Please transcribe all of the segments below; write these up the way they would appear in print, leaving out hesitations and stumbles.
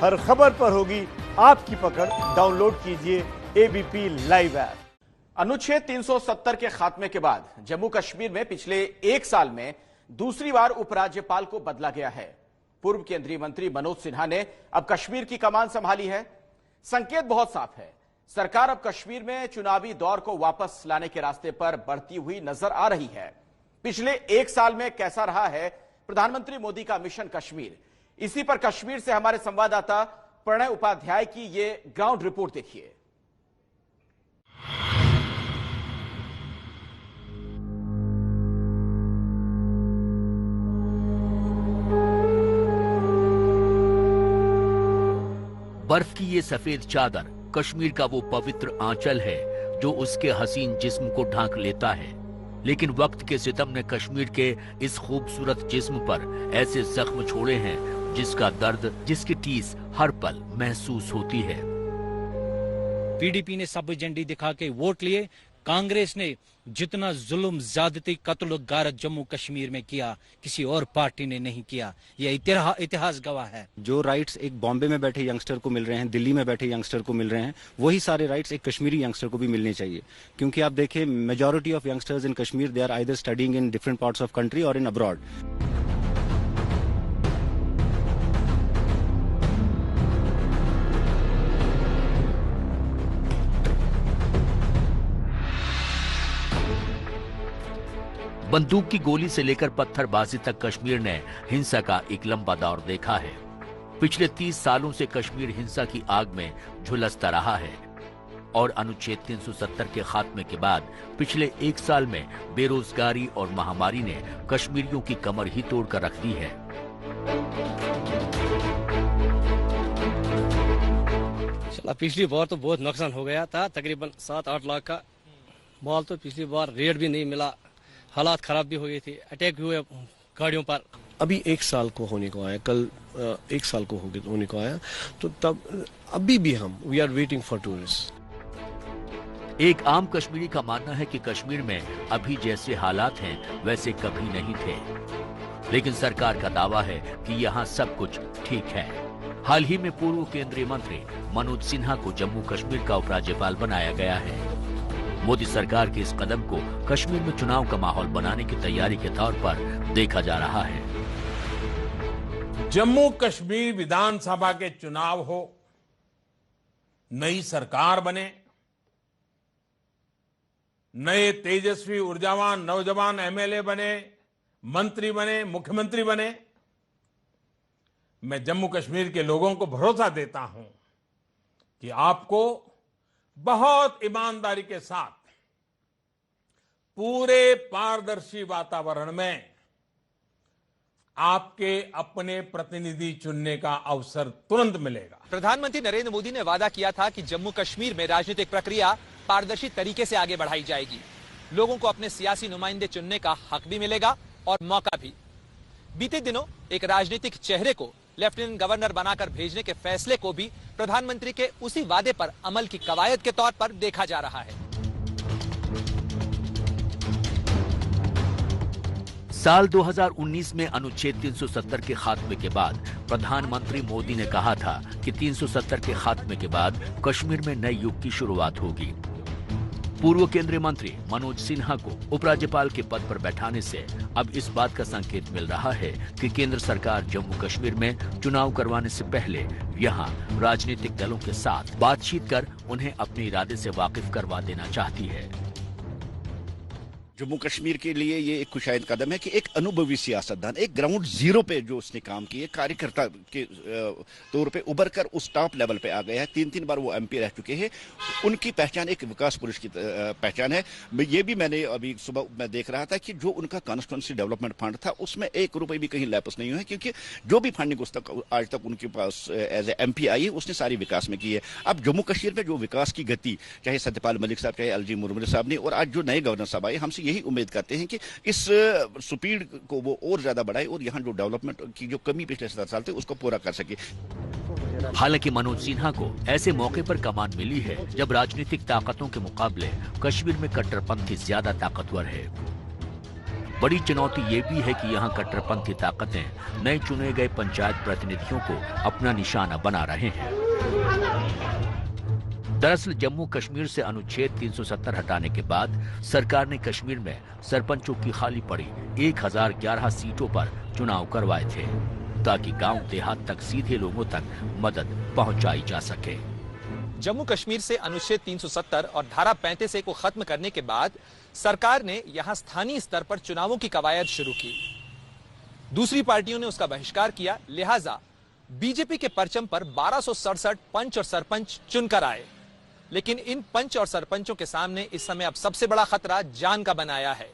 हर खबर पर होगी आपकी पकड़। डाउनलोड कीजिए एबीपी लाइव ऐप। अनुच्छेद 370 के खात्मे के बाद जम्मू कश्मीर में पिछले एक साल में दूसरी बार उपराज्यपाल को बदला गया है। पूर्व केंद्रीय मंत्री मनोज सिन्हा ने अब कश्मीर की कमान संभाली है। संकेत बहुत साफ है, सरकार अब कश्मीर में चुनावी दौर को वापस लाने के रास्ते पर बढ़ती हुई नजर आ रही है। पिछले एक साल में कैसा रहा है प्रधानमंत्री मोदी का मिशन कश्मीर, इसी पर कश्मीर से हमारे संवाददाता प्रणय उपाध्याय की ये ग्राउंड रिपोर्ट देखिए। बर्फ की ये सफेद चादर कश्मीर का वो पवित्र आंचल है जो उसके हसीन जिस्म को ढांक लेता है। लेकिन वक्त के सितम ने कश्मीर के इस खूबसूरत जिस्म पर ऐसे जख्म छोड़े हैं जिसका दर्द, जिसकी टीस हर पल महसूस होती है। पीडीपी ने सब झंडी दिखा के वोट लिए। कांग्रेस ने जितना जुल्म, ज्यादती, कत्ल गारत जम्मू कश्मीर में किया किसी और पार्टी ने नहीं किया। ये इतिहास गवाह है। जो राइट्स एक बॉम्बे में बैठे यंगस्टर को मिल रहे हैं, दिल्ली में बैठे यंगस्टर को मिल रहे हैं, वही सारे राइट्स एक कश्मीरी यंगस्टर को भी मिलने चाहिए। क्योंकि आप देखें, majority of youngsters in Kashmir they are either studying in different parts of country और इन अब्रॉड। बंदूक की गोली से लेकर पत्थरबाजी तक कश्मीर ने हिंसा का एक लंबा दौर देखा है। पिछले 30 सालों से कश्मीर हिंसा की आग में झुलसता रहा है और अनुच्छेद 370 के खात्मे के बाद पिछले एक साल में बेरोजगारी और महामारी ने कश्मीरियों की कमर ही तोड़कर रख दी है। पिछली बार तो बहुत नुकसान हो गया था, तकरीबन 7-8 लाख का माल तो पिछली बार रेट भी नहीं मिला, हालात खराब भी हो गई थी, अटैक हुए गाड़ियों पर। अभी एक साल को होने को आया, कल एक साल को होने को आया, तो तब अभी भी हम we are waiting for tourist. एक आम कश्मीरी का मानना है कि कश्मीर में अभी जैसे हालात हैं वैसे कभी नहीं थे, लेकिन सरकार का दावा है कि यहाँ सब कुछ ठीक है। हाल ही में पूर्व केंद्रीय मंत्री मनोज सिन्हा को जम्मू कश्मीर का उपराज्यपाल बनाया गया है। मोदी सरकार के इस कदम को कश्मीर में चुनाव का माहौल बनाने की तैयारी के तौर पर देखा जा रहा है। जम्मू कश्मीर विधानसभा के चुनाव हो, नई सरकार बने, नए तेजस्वी ऊर्जावान नौजवान एमएलए बने, मंत्री बने, मुख्यमंत्री बने, मैं जम्मू कश्मीर के लोगों को भरोसा देता हूं कि आपको बहुत ईमानदारी के साथ पूरे पारदर्शी वातावरण में आपके अपने प्रतिनिधि चुनने का अवसर तुरंत मिलेगा। प्रधानमंत्री नरेंद्र मोदी ने वादा किया था कि जम्मू कश्मीर में राजनीतिक प्रक्रिया पारदर्शी तरीके से आगे बढ़ाई जाएगी। लोगों को अपने सियासी नुमाइंदे चुनने का हक भी मिलेगा और मौका भी। बीते दिनों एक राजनीतिक चेहरे को लेफ्टिनेंट गवर्नर बनाकर भेजने के फैसले को भी प्रधानमंत्री के उसी वादे पर अमल की कवायद के तौर पर देखा जा रहा है। साल 2019 में अनुच्छेद 370 के खात्मे के बाद प्रधानमंत्री मोदी ने कहा था कि 370 के खात्मे के बाद कश्मीर में नए युग की शुरुआत होगी। पूर्व केंद्रीय मंत्री मनोज सिन्हा को उपराज्यपाल के पद पर बैठाने से अब इस बात का संकेत मिल रहा है कि केंद्र सरकार जम्मू कश्मीर में चुनाव करवाने से पहले यहां राजनीतिक दलों के साथ बातचीत कर उन्हें अपने इरादे से वाकिफ करवा देना चाहती है। जम्मू कश्मीर के लिए ये एक खुशाइंद कदम है कि एक अनुभवी सियासतदान, एक ग्राउंड जीरो पे जो उसने काम किए, कार्यकर्ता के तौर पे उभर कर उस टॉप लेवल पे आ गया है। 3 बार वो एमपी रह चुके हैं। उनकी पहचान एक विकास पुरुष की पहचान है। ये भी मैंने अभी सुबह मैं देख रहा था कि जो उनका कॉन्स्टिट्यूंसी डेवलपमेंट फंड था उसमें 1 रुपए भी कहीं लैप्स नहीं हुए, क्योंकि जो भी फंडिंग आज तक उनके पास एज ए एमपी आई है उसने सारी विकास में की है। अब जम्मू कश्मीर में जो विकास की गति, चाहे सत्यपाल मलिक साहब, चाहे एलजी मुर्मू साहब ने, और आज जो नए गवर्नर साहब आए, हमसे यही उम्मीद करते हैं कि इस स्पीड को वो और ज्यादा बढ़ाए और यहाँ जो डेवलपमेंट की जो कमी पिछले 7 साल थे उसको पूरा कर सके। हालांकि मनोज सिन्हा को ऐसे मौके पर कमान मिली है जब राजनीतिक ताकतों के मुकाबले कश्मीर में कट्टरपंथी ज्यादा ताकतवर है। बड़ी चुनौती ये भी है कि यहाँ कट्टरपंथी ताकतें नए चुने गए पंचायत प्रतिनिधियों को अपना निशाना बना रहे हैं। दरअसल जम्मू कश्मीर से अनुच्छेद 370 हटाने के बाद सरकार ने कश्मीर में सरपंचों की खाली पड़ी 1011 सीटों पर चुनाव करवाए थे, ताकि गांव देहात तक सीधे लोगों तक मदद पहुंचाई जा सके। जम्मू कश्मीर से अनुच्छेद 370 और धारा 35A को खत्म करने के बाद सरकार ने यहां स्थानीय स्तर पर चुनावों की कवायद शुरू की। दूसरी पार्टियों ने उसका बहिष्कार किया, लिहाजा बीजेपी के परचम पर 1267 पंच और सरपंच चुनकर आए। लेकिन इन पंच और सरपंचों के सामने इस समय अब सबसे बड़ा खतरा जान का बनाया है।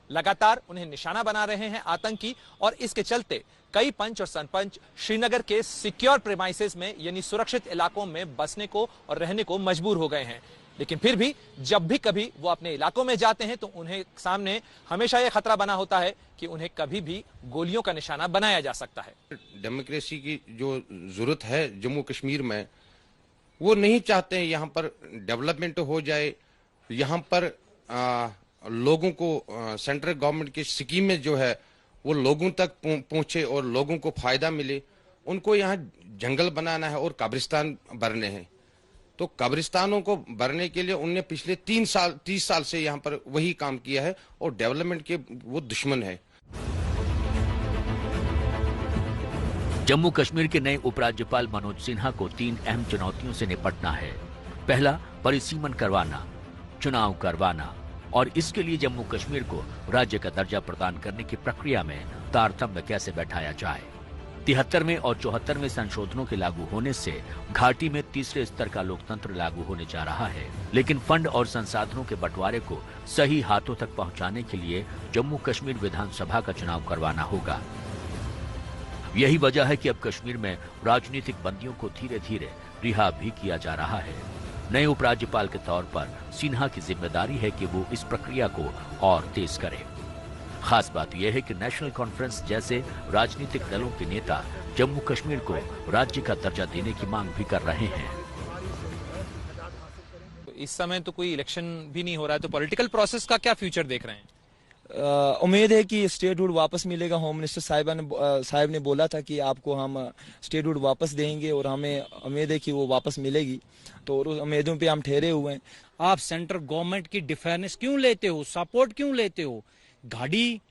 लगातार उन्हें निशाना बना रहे हैं आतंकी, और इसके चलते कई पंच और सरपंच श्रीनगर के सिक्योर प्रेमाइसेस में यानी सुरक्षित इलाकों में बसने को और रहने को मजबूर हो गए हैं। लेकिन फिर भी जब भी कभी वो अपने इलाकों में जाते हैं तो उन्हें सामने हमेशा यह खतरा बना होता है कि उन्हें कभी भी गोलियों का निशाना बनाया जा सकता है। डेमोक्रेसी की जो जरूरत है जम्मू कश्मीर में, वो नहीं चाहते हैं यहाँ पर डेवलपमेंट हो जाए, यहाँ पर लोगों को सेंट्रल गवर्नमेंट की स्कीमें जो है वो लोगों तक पहुंचे और लोगों को फायदा मिले। उनको यहाँ जंगल बनाना है और कब्रिस्तान भरने हैं। तो कब्रिस्तानों को भरने के लिए उनने पिछले 30 साल से यहाँ पर वही काम किया है और डेवलपमेंट के वो दुश्मन है। जम्मू कश्मीर के नए उपराज्यपाल मनोज सिन्हा को 3 अहम चुनौतियों से निपटना है। पहला, परिसीमन करवाना, चुनाव करवाना, और इसके लिए जम्मू कश्मीर को राज्य का दर्जा प्रदान करने की प्रक्रिया में तारतम्य कैसे बैठाया जाए। 73वें और 74वें संशोधनों के लागू होने से घाटी में तीसरे स्तर का लोकतंत्र लागू होने जा रहा है। लेकिन फंड और संसाधनों के बंटवारे को सही हाथों तक पहुंचाने के लिए जम्मू कश्मीर विधानसभा का चुनाव करवाना होगा। यही वजह है कि अब कश्मीर में राजनीतिक बंदियों को धीरे धीरे रिहा भी किया जा रहा है। नए उपराज्यपाल के तौर पर सिन्हा की जिम्मेदारी है कि वो इस प्रक्रिया को और तेज करे। खास बात यह है कि नेशनल कॉन्फ्रेंस जैसे राजनीतिक दलों के नेता जम्मू कश्मीर को राज्य का दर्जा देने की मांग भी कर रहे हैं। इस समय तो कोई इलेक्शन भी नहीं हो रहा है, तो पॉलिटिकल प्रोसेस का क्या फ्यूचर देख रहे हैं? उम्मीद है कि स्टेटहुड वापस मिलेगा। होम मिनिस्टर साहब ने बोला था कि आपको हम स्टेटहुड वापस देंगे और हमें उम्मीद है कि वो वापस मिलेगी, तो उस उम्मीदों पे हम ठहरे हुए हैं। आप सेंट्रल गवर्नमेंट की डिफेंस क्यों लेते हो, सपोर्ट क्यों लेते हो? गाड़ी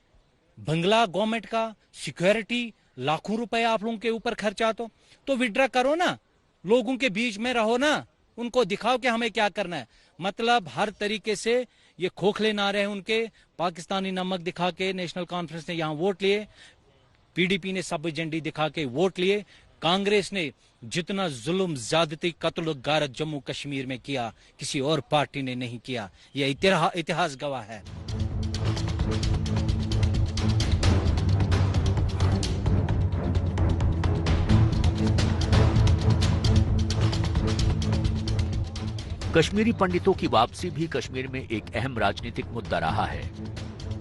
बंगला गवर्नमेंट का, सिक्योरिटी, लाखों रुपए आप लोगों के ऊपर खर्चा, तो विड्रा करो ना, लोगों के बीच में रहो ना, उनको दिखाओ कि हमें क्या करना है। मतलब हर तरीके से ये खोखले नारे हैं उनके, पाकिस्तानी नमक दिखा के नेशनल कॉन्फ्रेंस ने यहाँ वोट लिए, पीडीपी ने सब एजेंडी दिखा के वोट लिए, कांग्रेस ने जितना जुल्म, ज्यादती, कत्ल, गारत जम्मू कश्मीर में किया किसी और पार्टी ने नहीं किया। यह इतिहास गवाह है। कश्मीरी पंडितों की वापसी भी कश्मीर में एक अहम राजनीतिक मुद्दा रहा है।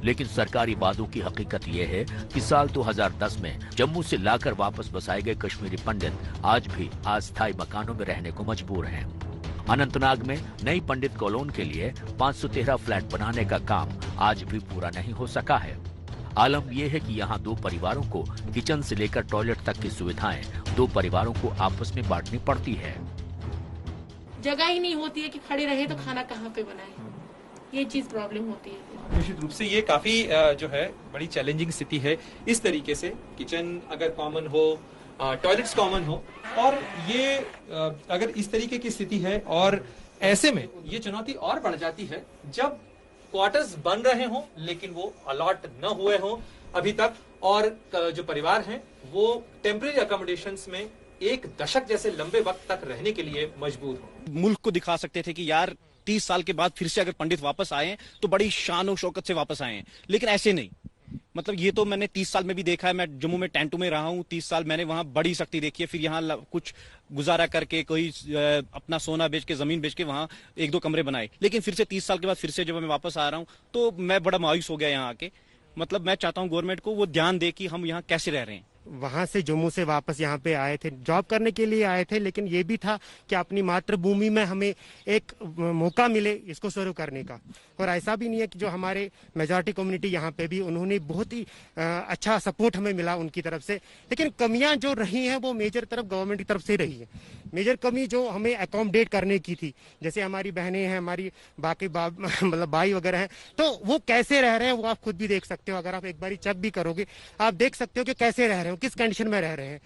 लेकिन सरकारी वादों की हकीकत यह है कि साल 2010 में जम्मू से लाकर वापस बसाए गए कश्मीरी पंडित आज भी अस्थायी मकानों में रहने को मजबूर हैं। अनंतनाग में नई पंडित कॉलोनी के लिए 513 फ्लैट बनाने का काम आज भी पूरा नहीं हो सका है। आलम यह है कि यहाँ 2 परिवारों को किचन से लेकर टॉयलेट तक की सुविधाएं 2 परिवारों को आपस में बांटनी पड़ती है। जगह ही नहीं होती है कि खड़े रहे तो खाना कहाँ पे बनाए, ये चीज प्रॉब्लम होती है। निश्चित रूप से ये काफी जो है बड़ी चैलेंजिंग स्थिति है। इस तरीके से किचन अगर कॉमन हो, टॉयलेट्स कॉमन हो, और ये अगर इस तरीके की स्थिति है, और ऐसे में ये चुनौती और बढ़ जाती है जब क्वार्टर्स बन रहे हों लेकिन वो अलॉट न हुए हों अभी तक, और जो परिवार हैं वो टेम्परेरी अकोमोडेशंस में 1 दशक जैसे लंबे वक्त तक रहने के लिए मजबूर हो। मुल्क को दिखा सकते थे कि यार 30 साल के बाद फिर से अगर पंडित वापस आए तो बड़ी शान और शौकत से वापस आए हैं, लेकिन ऐसे नहीं। मतलब ये तो मैंने 30 साल में भी देखा है। मैं जम्मू में टेंटू में रहा हूँ 30 साल, मैंने वहां बड़ी सख्ती देखी है। फिर यहाँ कुछ गुजारा करके कोई अपना सोना बेच के, जमीन बेच के वहां 1-2 कमरे बनाए, लेकिन फिर से 30 साल के बाद फिर से जब मैं वापस आ रहा हूँ तो मैं बड़ा मायूस हो गया यहाँ आके। मतलब मैं चाहता हूँ गवर्नमेंट को वो ध्यान दे कि हम यहाँ कैसे रह रहे हैं। वहाँ से जम्मू से वापस यहाँ पे आए थे, जॉब करने के लिए आए थे, लेकिन ये भी था कि अपनी मातृभूमि में हमें एक मौका मिले इसको सर्व करने का। और ऐसा भी नहीं है कि जो हमारे मेजॉरिटी कम्युनिटी यहाँ पे भी उन्होंने बहुत ही अच्छा सपोर्ट हमें मिला उनकी तरफ से, लेकिन कमियां जो रही हैं वो मेजर तरफ गवर्नमेंट की तरफ से रही है। मेजर कमी जो हमें अकोमोडेट करने की थी, जैसे हमारी बहनें हैं, हमारी बाकी मतलब भाई वगैरह हैं, तो वो कैसे रह रहे हैं वो आप खुद भी देख सकते हो। अगर आप एक बारी चेक भी करोगे आप देख सकते हो कि कैसे रह रहे हो, किस कंडीशन में रह रहे हैं।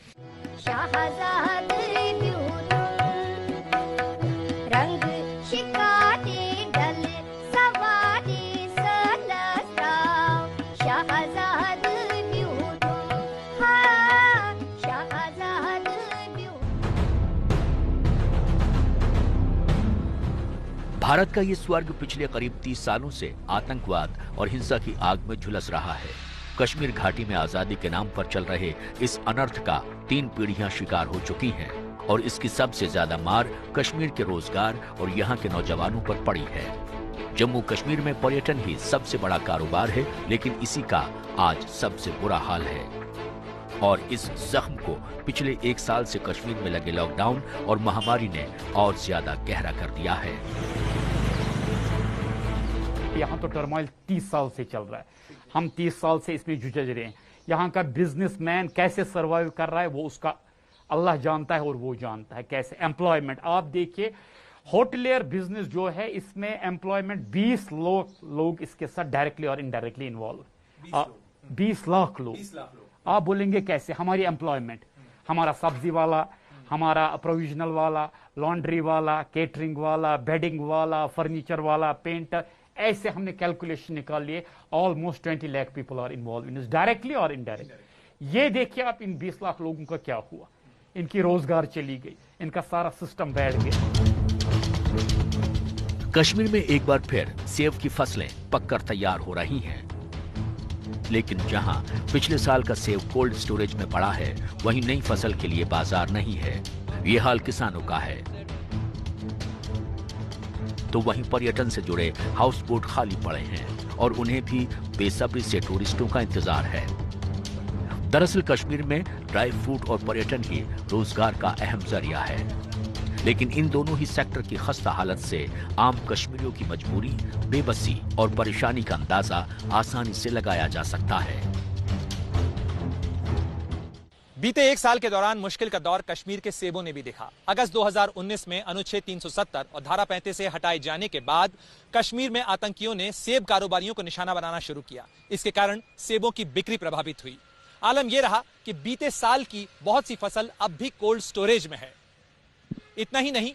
भारत का ये स्वर्ग पिछले करीब 30 सालों से आतंकवाद और हिंसा की आग में झुलस रहा है। कश्मीर घाटी में आजादी के नाम पर चल रहे इस अनर्थ का 3 पीढ़ियां शिकार हो चुकी हैं और इसकी सबसे ज्यादा मार कश्मीर के रोजगार और यहाँ के नौजवानों पर पड़ी है। जम्मू कश्मीर में पर्यटन ही सबसे बड़ा कारोबार है, लेकिन इसी का आज सबसे बुरा हाल है और इस जख्म को पिछले 1 साल से कश्मीर में लगे लॉकडाउन और महामारी ने और ज्यादा गहरा कर दिया है। यहाँ तो टर्मोइल 30 साल से चल रहा है, हम 30 साल से इसमें जूझ रहे हैं। यहाँ का बिजनेसमैन कैसे सर्वाइव कर रहा है वो उसका अल्लाह जानता है और वो जानता है कैसे। एम्प्लॉयमेंट आप देखिए, होटलियर बिजनेस जो है इसमें एम्प्लॉयमेंट 20 लोग इसके साथ डायरेक्टली और इनडायरेक्टली इन्वॉल्व। 20 लाख लोग। आप बोलेंगे कैसे? हमारी एम्प्लॉयमेंट, हमारा सब्जी वाला, हमारा प्रोविजनल वाला, लॉन्ड्री वाला, केटरिंग वाला, बेडिंग वाला, फर्नीचर वाला, पेंटर, ऐसे हमने कैलकुलेशन निकाल लिए। Almost 20 lakh people are involve in this, directly और इनडायरेक्टली। ये देखिए आप इन 20 लाख लोगों का क्या हुआ, इनकी रोजगार चली गई, इनका सारा सिस्टम बैठ गया। कश्मीर में एक बार फिर सेब की फसलें पककर तैयार हो रही हैं, लेकिन जहां पिछले साल का सेब कोल्ड स्टोरेज में पड़ा है, वहीं नई फसल के लिए बाजार नहीं है। ये हाल किसानों का है। तो वहीं पर्यटन से जुड़े हाउस बोट खाली पड़े हैं और उन्हें भी बेसब्री से टूरिस्टों का इंतजार है। दरअसल कश्मीर में ड्राई फ्रूट और पर्यटन ही रोजगार का अहम जरिया है, लेकिन इन दोनों ही सेक्टर की खस्ता हालत से आम कश्मीरियों की मजबूरी, बेबसी और परेशानी का अंदाजा आसानी से लगाया जा सकता है। बीते 1 साल के दौरान मुश्किल का दौर कश्मीर के सेबों ने भी देखा। अगस्त 2019 में अनुच्छेद 370 और धारा 35 से हटाए जाने के बाद कश्मीर में आतंकियों ने सेब कारोबारियों को निशाना बनाना शुरू किया। इसके कारण सेबों की बिक्री प्रभावित हुई। आलम यह रहा कि बीते साल की बहुत सी फसल अब भी कोल्ड स्टोरेज में है। इतना ही नहीं,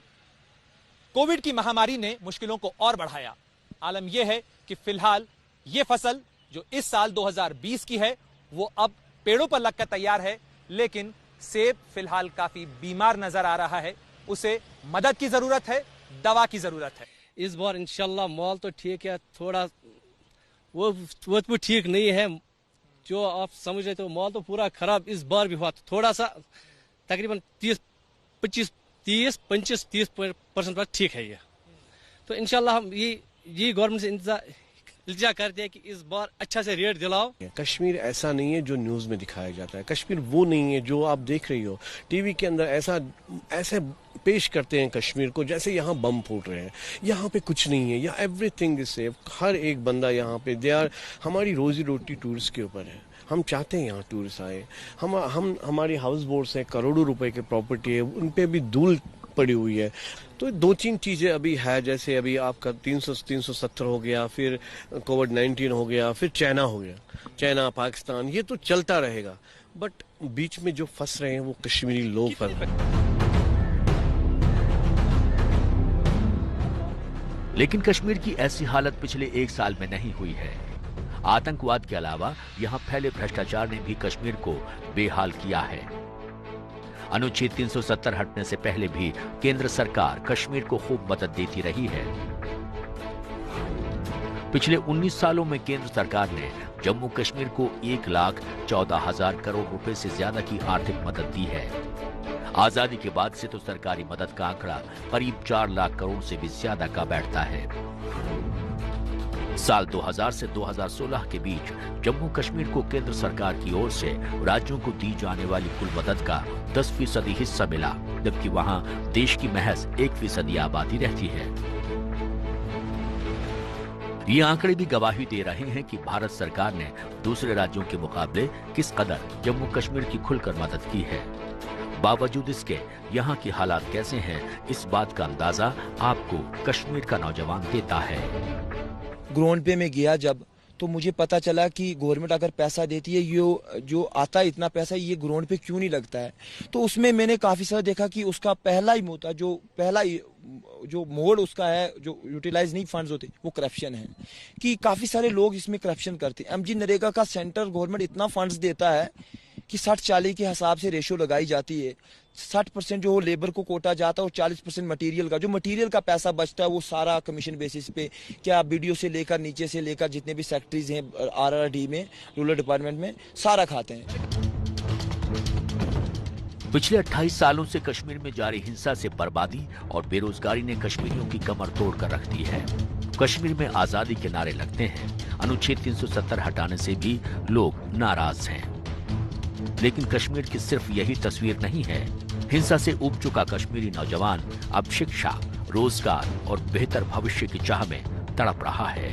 कोविड की महामारी ने मुश्किलों को और बढ़ाया। आलम यह है कि फिलहाल यह फसल जो इस साल 2020 की है वो अब पेड़ों पर लगकर तैयार है, लेकिन सेब फिलहाल काफी बीमार नजर आ रहा है। उसे मदद की जरूरत है, दवा की जरूरत है। इस बार इंशाल्लाह माल तो ठीक है, थोड़ा वो ठीक नहीं है जो आप समझ रहे थे। माल तो पूरा खराब इस बार भी हुआ, थोड़ा सा तकरीबन 30-25-30% पर ठीक है ये। तो इंशाल्लाह हम ये गवर्नमेंट से इल्जा करते हैं कि इस बार अच्छा से रेट दिलाओ। कश्मीर ऐसा नहीं है जो न्यूज में दिखाया जाता है। कश्मीर वो नहीं है जो आप देख रही हो टीवी के अंदर। ऐसे पेश करते हैं कश्मीर को जैसे यहाँ बम फूट रहे हैं। यहाँ पे कुछ नहीं है, यहाँ एवरीथिंग इज सेफ। हर एक बंदा यहाँ पे हमारी रोजी रोटी टूरिस्ट के ऊपर है। हम चाहते हैं यहाँ टूरिस्ट आए। हम हमारी हाउस बोट्स हैं, करोड़ों रुपए की प्रॉपर्टी है, उन पे भी धूल पड़ी हुई है। तो 2-3 चीजें अभी है, जैसे अभी आपका 370 हो गया, फिर कोविड-19 हो गया, फिर चाइना हो गया, चाइना पाकिस्तान, ये तो चलता रहेगा। बट बीच में जो फंस रहे हैं वो कश्मीरी लोग फंस रहे हैं। लेकिन कश्मीर की ऐसी हालत पिछले 1 साल में नहीं हुई है। आतंकवाद के अलावा यहाँ फैले भ्रष्टाचार ने भी कश्मीर को बेहाल किया है। अनुच्छेद 370 हटने से पहले भी केंद्र सरकार कश्मीर को खूब मदद देती रही है। पिछले 19 सालों में केंद्र सरकार ने जम्मू कश्मीर को 1,14,000 करोड़ रुपए से ज्यादा की आर्थिक मदद दी है। आजादी के बाद से तो सरकारी मदद का आंकड़ा करीब 4 लाख करोड़ से भी ज्यादा का बैठता है। साल 2000 से 2016 के बीच जम्मू कश्मीर को केंद्र सरकार की ओर से राज्यों को दी जाने वाली कुल मदद का 10% हिस्सा मिला, जबकि वहां देश की महज 1% आबादी रहती है। ये आंकड़े भी गवाही दे रहे हैं कि भारत सरकार ने दूसरे राज्यों के मुकाबले किस कदर जम्मू कश्मीर की खुलकर मदद की है। बावजूद इसके यहाँ की हालात कैसे हैं, इस बात का अंदाजा आपको कश्मीर का नौजवान देता है। ग्राउंड पे मैं गया जब, तो मुझे पता चला कि गवर्नमेंट अगर पैसा देती है, ये जो आता है इतना पैसा, ये ग्राउंड पे क्यों नहीं लगता है। तो उसमें मैंने काफी सारा देखा कि उसका पहला ही मोटा जो मोड उसका है, जो यूटिलाइज नहीं फंड्स होते, वो करप्शन है। कि काफी सारे लोग इसमें करप्शन करते हैं। एमजी नरेगा का सेंट्रल गवर्नमेंट इतना फंड्स देता है कि 60-40 के हिसाब से रेशो लगाई जाती है। 60% जो लेबर को कोटा जाता है और 40% मटेरियल का, जो मटेरियल का पैसा बचता है वो सारा कमीशन बेसिस पे, क्या बीडीओ से लेकर नीचे से लेकर जितने भी सेक्रेटरीज हैं आरआरडी में, रूरल डिपार्टमेंट में, सारा खाते हैं। पिछले 28 सालों से कश्मीर में जारी हिंसा से बर्बादी और बेरोजगारी ने कश्मीरियों की कमर तोड़ कर रख दी है। कश्मीर में आजादी के नारे लगते हैं, अनुच्छेद 370 हटाने से भी लोग नाराज हैं। लेकिन कश्मीर की सिर्फ यही तस्वीर नहीं है। हिंसा से उब चुका कश्मीरी नौजवान अब शिक्षा, रोजगार और बेहतर भविष्य की चाह में तड़प रहा है।